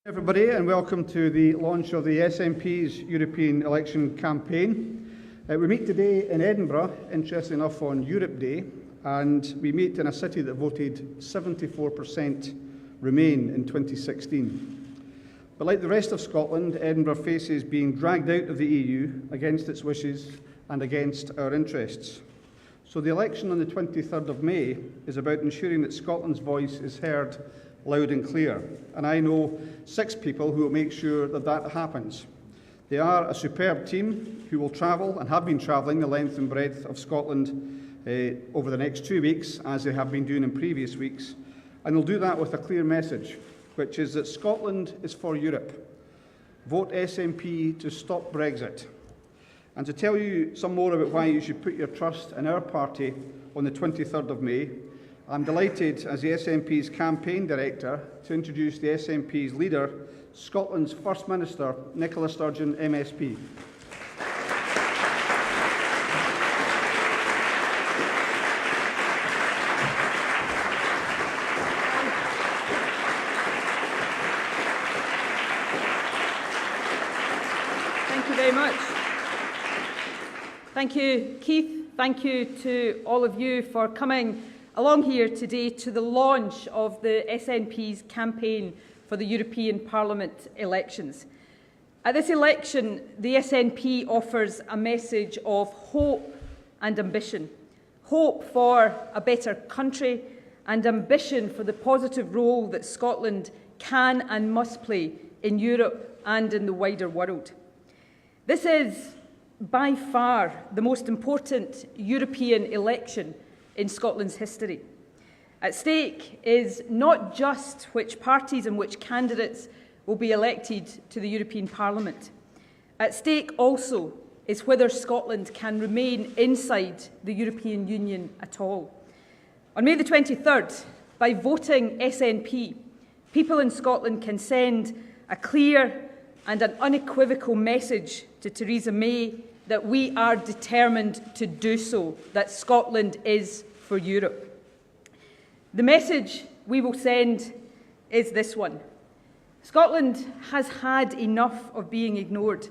Everybody, and welcome to the launch of the SNP's European election campaign. We meet today in Edinburgh, interestingly enough on Europe Day, and we meet in a city that voted 74% Remain in 2016. But like the rest of Scotland, Edinburgh faces being dragged out of the EU against its wishes and against our interests. So the election on the 23rd of May is about ensuring that Scotland's voice is heard loud and clear, and I know 6 people who will make sure that that happens. They are a superb team who will travel and have been travelling the length and breadth of Scotland over the next 2 weeks, as they have been doing in previous weeks, and they'll do that with a clear message, which is that Scotland is for Europe. Vote SNP to stop Brexit. And to tell you some more about why you should put your trust in our party on the 23rd of May, I'm delighted, as the SNP's campaign director, to introduce the SNP's leader, Scotland's First Minister, Nicola Sturgeon, MSP. Thank you very much. Thank you, Keith. Thank you to all of you for coming along here today to the launch of the SNP's campaign for the European Parliament elections. At this election, the SNP offers a message of hope and ambition. Hope for a better country and ambition for the positive role that Scotland can and must play in Europe and in the wider world. This is by far the most important European election in Scotland's history. At stake is not just which parties and which candidates will be elected to the European Parliament. At stake also is whether Scotland can remain inside the European Union at all. On May the 23rd, by voting SNP, people in Scotland can send a clear and an unequivocal message to Theresa May that we are determined to do so, that Scotland is for Europe. The message we will send is this one. Scotland has had enough of being ignored.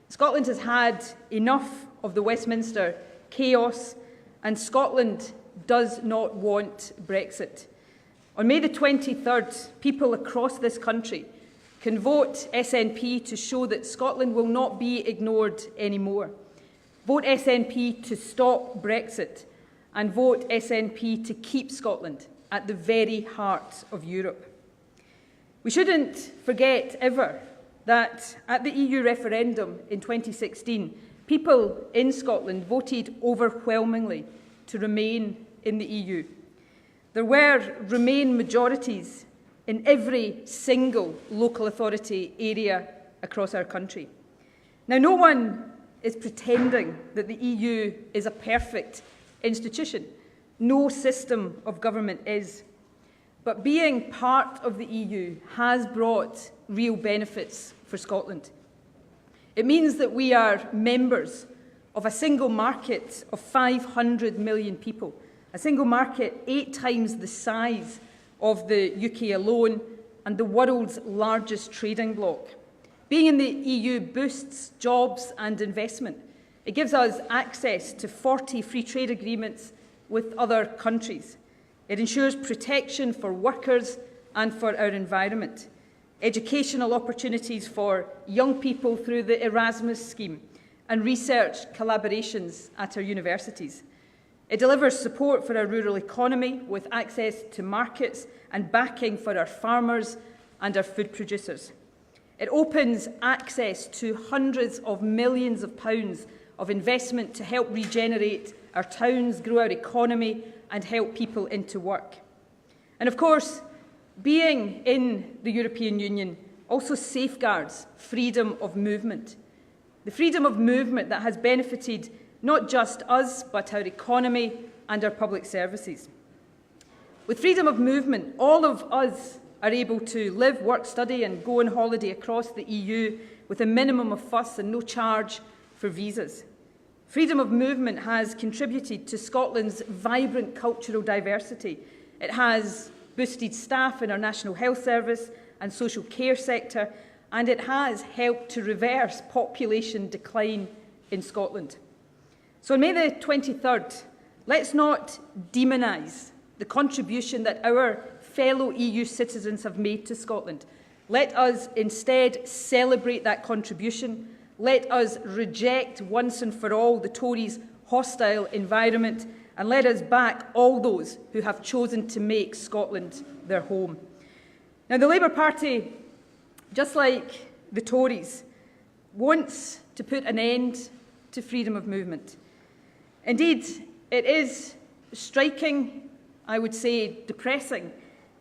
Scotland has had enough of the Westminster chaos, and Scotland does not want Brexit. On May the 23rd, people across this country can vote SNP to show that Scotland will not be ignored anymore. Vote SNP to stop Brexit, and vote SNP to keep Scotland at the very heart of Europe. We shouldn't forget ever that at the EU referendum in 2016, people in Scotland voted overwhelmingly to remain in the EU. There were Remain majorities in every single local authority area across our country. Now, no one is pretending that the EU is a perfect institution. No system of government is. But being part of the EU has brought real benefits for Scotland. It means that we are members of a single market of 500 million people, a single market 8 times the size of the UK alone, and the world's largest trading bloc. Being in the EU boosts jobs and investment. It gives us access to 40 free trade agreements with other countries. It ensures protection for workers and for our environment. Educational opportunities for young people through the Erasmus scheme and research collaborations at our universities. It delivers support for our rural economy with access to markets and backing for our farmers and our food producers. It opens access to hundreds of millions of pounds of investment to help regenerate our towns, grow our economy, and help people into work. And of course, being in the European Union also safeguards freedom of movement. The freedom of movement that has benefited not just us, but our economy and our public services. With freedom of movement, all of us are able to live, work, study, and go on holiday across the EU with a minimum of fuss and no charge for visas. Freedom of movement has contributed to Scotland's vibrant cultural diversity. It has boosted staff in our National Health Service and social care sector, and it has helped to reverse population decline in Scotland. So on May the 23rd, let's not demonise the contribution that our fellow EU citizens have made to Scotland. Let us instead celebrate that contribution. Let us reject once and for all the Tories' hostile environment, and let us back all those who have chosen to make Scotland their home. Now, the Labour Party, just like the Tories, wants to put an end to freedom of movement. Indeed, it is striking, I would say depressing,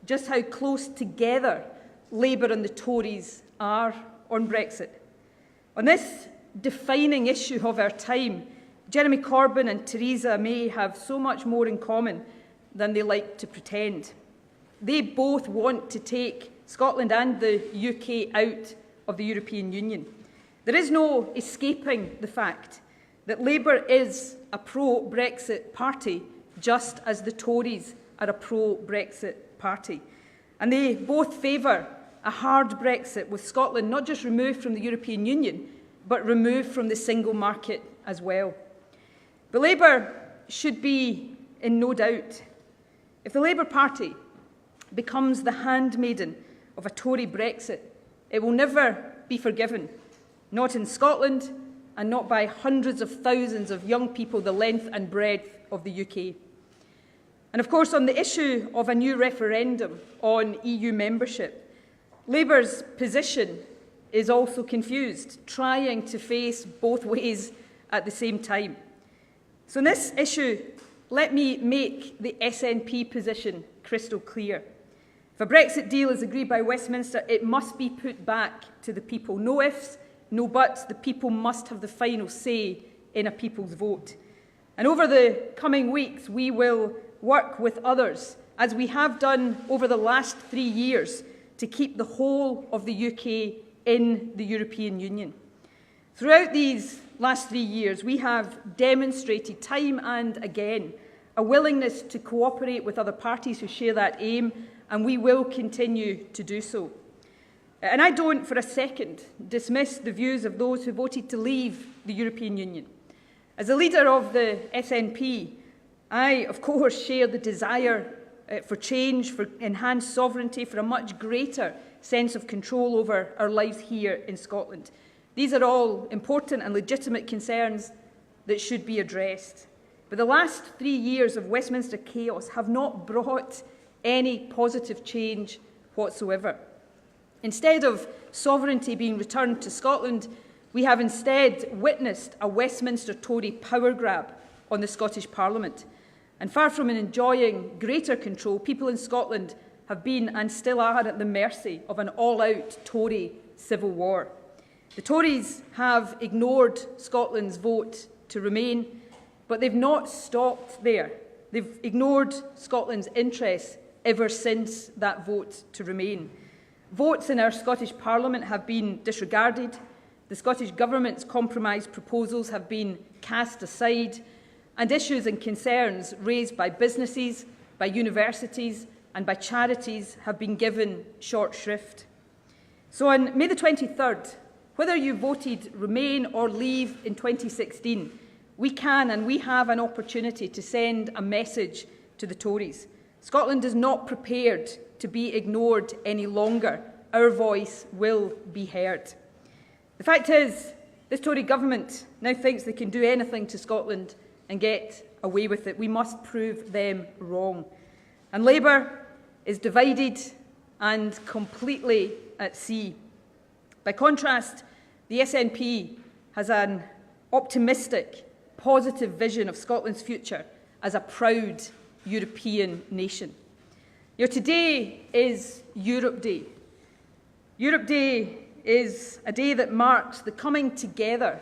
just how close together Labour and the Tories are on Brexit. On this defining issue of our time, Jeremy Corbyn and Theresa May have so much more in common than they like to pretend. They both want to take Scotland and the UK out of the European Union. There is no escaping the fact that Labour is a pro-Brexit party, just as the Tories are a pro-Brexit party. And they both favour a hard Brexit, with Scotland not just removed from the European Union, but removed from the single market as well. But Labour should be in no doubt. If the Labour Party becomes the handmaiden of a Tory Brexit, it will never be forgiven, not in Scotland and not by hundreds of thousands of young people the length and breadth of the UK. And of course, on the issue of a new referendum on EU membership, Labour's position is also confused, trying to face both ways at the same time. So on this issue, let me make the SNP position crystal clear. If a Brexit deal is agreed by Westminster, it must be put back to the people. No ifs, no buts. The people must have the final say in a people's vote. And over the coming weeks, we will work with others, as we have done over the last 3 years, to keep the whole of the UK in the European Union. Throughout these last 3 years, we have demonstrated time and again a willingness to cooperate with other parties who share that aim, and we will continue to do so. And I don't for a second dismiss the views of those who voted to leave the European Union. As a leader of the SNP, I, of course, share the desire for change, for enhanced sovereignty, for a much greater sense of control over our lives here in Scotland. These are all important and legitimate concerns that should be addressed. But the last 3 years of Westminster chaos have not brought any positive change whatsoever. Instead of sovereignty being returned to Scotland, we have instead witnessed a Westminster Tory power grab on the Scottish Parliament. And far from enjoying greater control, people in Scotland have been and still are at the mercy of an all-out Tory civil war. The Tories have ignored Scotland's vote to remain, but they've not stopped there. They've ignored Scotland's interests ever since that vote to remain. Votes in our Scottish Parliament have been disregarded. The Scottish Government's compromise proposals have been cast aside, and issues and concerns raised by businesses, by universities and by charities have been given short shrift. So on May the 23rd, whether you voted Remain or Leave in 2016, we can and we have an opportunity to send a message to the Tories. Scotland is not prepared to be ignored any longer. Our voice will be heard. The fact is, this Tory government now thinks they can do anything to Scotland and get away with it. We must prove them wrong. And Labour is divided and completely at sea. By contrast, the SNP has an optimistic, positive vision of Scotland's future as a proud European nation. You know, today is Europe Day. Europe Day is a day that marks the coming together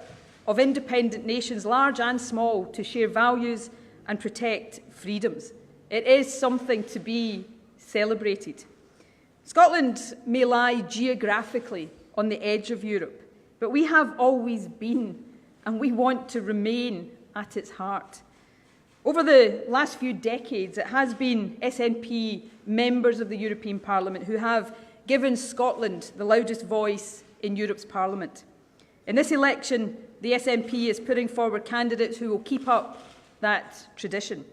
of independent nations, large and small, to share values and protect freedoms. It is something to be celebrated. Scotland may lie geographically on the edge of Europe, but we have always been, and we want to remain at its heart. Over the last few decades, it has been SNP members of the European Parliament who have given Scotland the loudest voice in Europe's Parliament. In this election, the SNP is putting forward candidates who will keep up that tradition.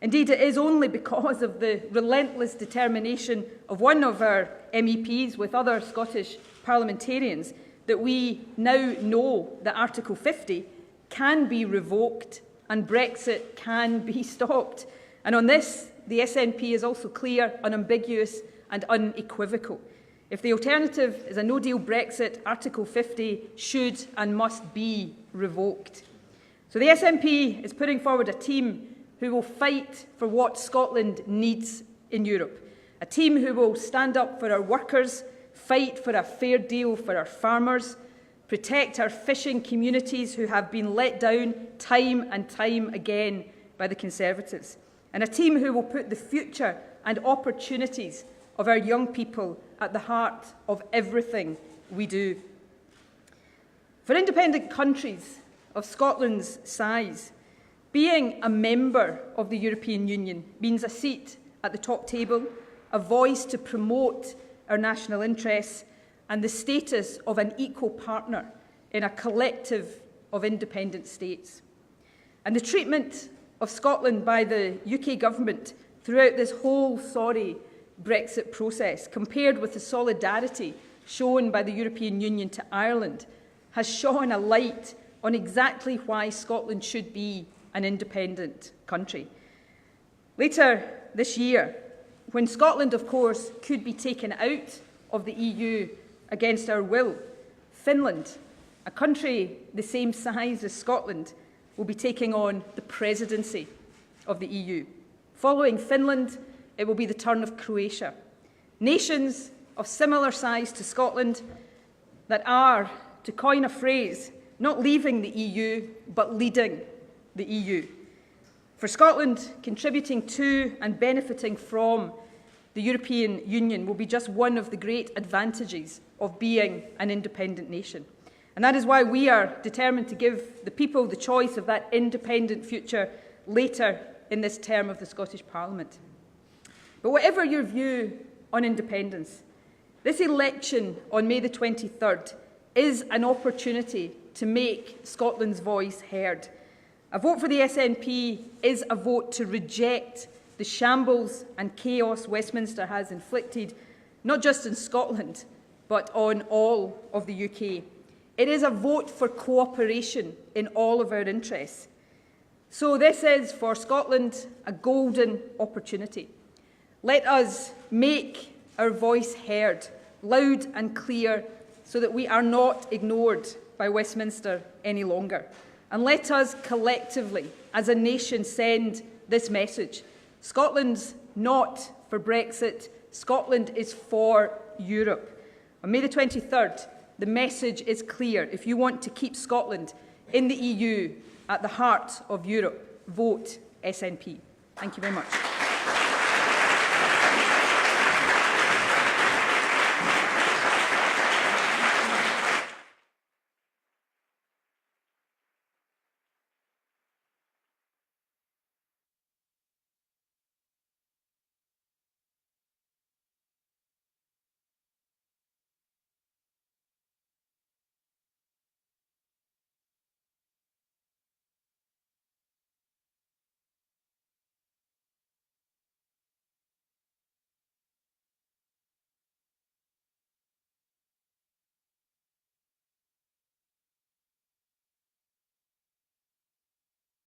Indeed, it is only because of the relentless determination of one of our MEPs with other Scottish parliamentarians that we now know that Article 50 can be revoked and Brexit can be stopped. And on this, the SNP is also clear, unambiguous and unequivocal. If the alternative is a no-deal Brexit, Article 50 should and must be revoked. So the SNP is putting forward a team who will fight for what Scotland needs in Europe, a team who will stand up for our workers, fight for a fair deal for our farmers, protect our fishing communities who have been let down time and time again by the Conservatives, and a team who will put the future and opportunities of our young people at the heart of everything we do. For independent countries of Scotland's size, being a member of the European Union means a seat at the top table, a voice to promote our national interests, and the status of an equal partner in a collective of independent states. And the treatment of Scotland by the UK government throughout this whole sorry Brexit process, compared with the solidarity shown by the European Union to Ireland, has shone a light on exactly why Scotland should be an independent country. Later this year, when Scotland, of course, could be taken out of the EU against our will, Finland, a country the same size as Scotland, will be taking on the presidency of the EU. Following Finland, it will be the turn of Croatia. Nations of similar size to Scotland that are, to coin a phrase, not leaving the EU, but leading the EU. For Scotland, contributing to and benefiting from the European Union will be just one of the great advantages of being an independent nation. And that is why we are determined to give the people the choice of that independent future later in this term of the Scottish Parliament. But whatever your view on independence, this election on May the 23rd is an opportunity to make Scotland's voice heard. A vote for the SNP is a vote to reject the shambles and chaos Westminster has inflicted, not just in Scotland, but on all of the UK. It is a vote for cooperation in all of our interests. So this is, for Scotland, a golden opportunity. Let us make our voice heard, loud and clear, so that we are not ignored by Westminster any longer. And let us collectively, as a nation, send this message. Scotland's not for Brexit. Scotland is for Europe. On May the 23rd, the message is clear. If you want to keep Scotland in the EU, at the heart of Europe, vote SNP. Thank you very much.